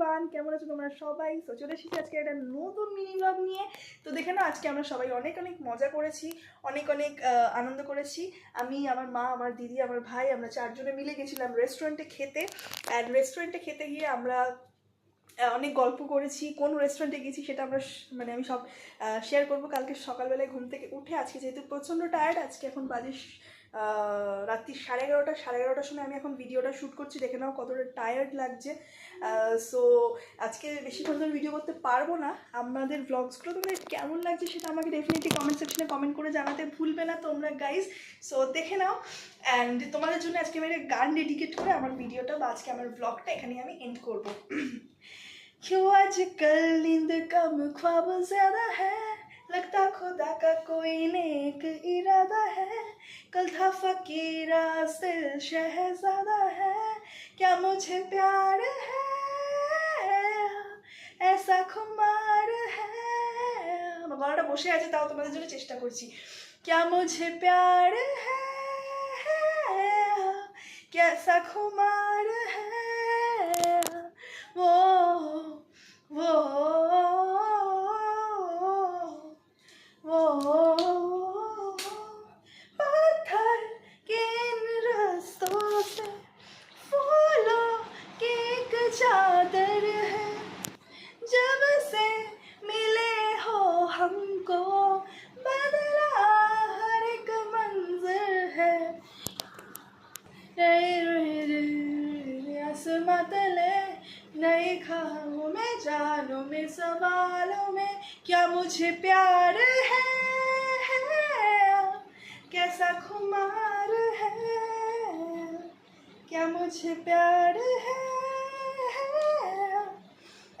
Everyone, কেমন আছো তোমরা সবাই? তো চলে এসেছি আজকে একটা নতুন মিনি ব্লগ নিয়ে। তো দেখে না, আজকে আমরা সবাই অনেক অনেক মজা করেছি, অনেক অনেক আনন্দ করেছি। আমি, আমার মা, আমার দিদি, আমার ভাই, আমরা চারজনে মিলে গেছিলাম রেস্টুরেন্টে খেতে। অ্যান্ড রেস্টুরেন্টে খেতে গিয়ে আমরা অনেক গল্প করেছি। কোন রেস্টুরেন্টে গেছি সেটা আমরা আমি সব শেয়ার করবো কালকে সকালবেলায় ঘুম থেকে উঠে। আজকে যেহেতু প্রচণ্ড টায়ার্ড, আজকে এখন বাজে রাত্রি 11:30 সময় আমি এখন ভিডিওটা শ্যুট করছি। দেখে নাও কতটা টায়ার্ড লাগছে। সো আজকে বেশিক্ষণ ধরে ভিডিও করতে পারবো না। আমাদের ব্লগসগুলো তোমাদের কেমন লাগছে সেটা আমাকে ডেফিনেটলি কমেন্ট সেকশনে কমেন্ট করে জানাতে ভুলবে না তোমরা গাইজ। সো দেখে নাও। অ্যান্ড তোমাদের জন্য আজকে আমি একটা গান ডেডিকেট করে আমার ভিডিওটা বা আজকে আমার ব্লগটা এখানে আমি এন্ড করবো। क्यों आजकल नींद कम ख्वाब ज्यादा है, लगता खुदा का कोई नेक इरादा है। कल था फकीरा दिल शहजादा है, क्या मुझे प्यार है ऐसा खुमार है। আমার গলাটা বসে আছে, তাও তোমাদের জন্য চেষ্টা করছি। क्या मुझे प्यार है कैसा खुमार है वो पत्थर के इन रास्तों से फूलों की एक चादर है। जब से मिले हो हमको बदला हर एक मंजर है। आसमां तले नए ख्वाबों में, जानों में, सवालों में, क्या मुझे प्यार है कैसा खुमार है। क्या मुझे प्यार है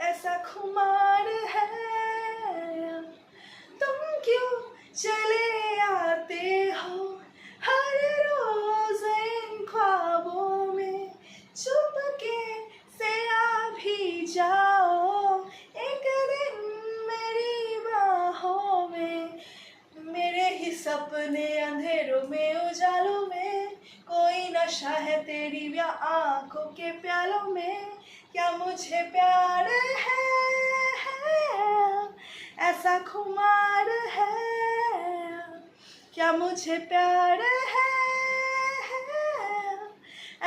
ऐसा खुमार है। तुम क्यों चले आते हो हर रोज इन ख्वाबों में, चुपके से आ भी जाओ एक दिन मेरी बाहों में। मेरे ही सपने अंधेरों में उजालों में, कोई नशा है तेरी या आंखों के प्यालों में। क्या मुझे प्यार है ऐसा खुमार है। क्या मुझे प्यार है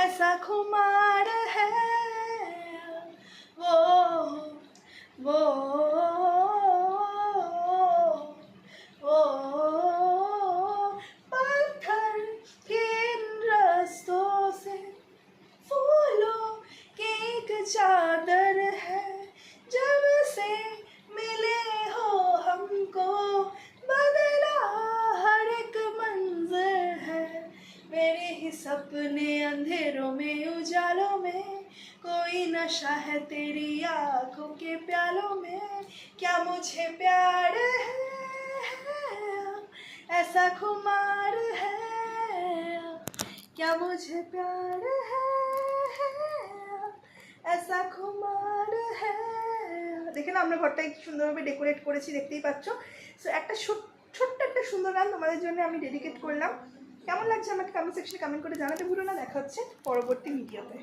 ऐसा खुमार है वो पत्थर के इन रास्तों से फूलों की एक चादर है। जब से मिले हो हमको बदला हर एक मंजर है। मेरे ही सपने अंधेरों में उजालों में, कोई नशा है तेरी आंखों के प्यालों में। क्या मुझे प्यार है ऐसा खुमार है। क्या मुझे प्यार है ऐसा खुमार है। দেখে না আমরা ঘরটাকে কি সুন্দরভাবে ডেকোরেট করেছি, দেখতেই পাচ্ছ। সো একটা ছোট্ট একটা সুন্দর গান তোমাদের জন্য আমি ডেডিকেট করলাম। কেমন লাগছে আমাকে কমেন্ট সেকশনে কমেন্ট করে জানাতে ভুলো না। দেখা হচ্ছে পরবর্তী ভিডিওতে।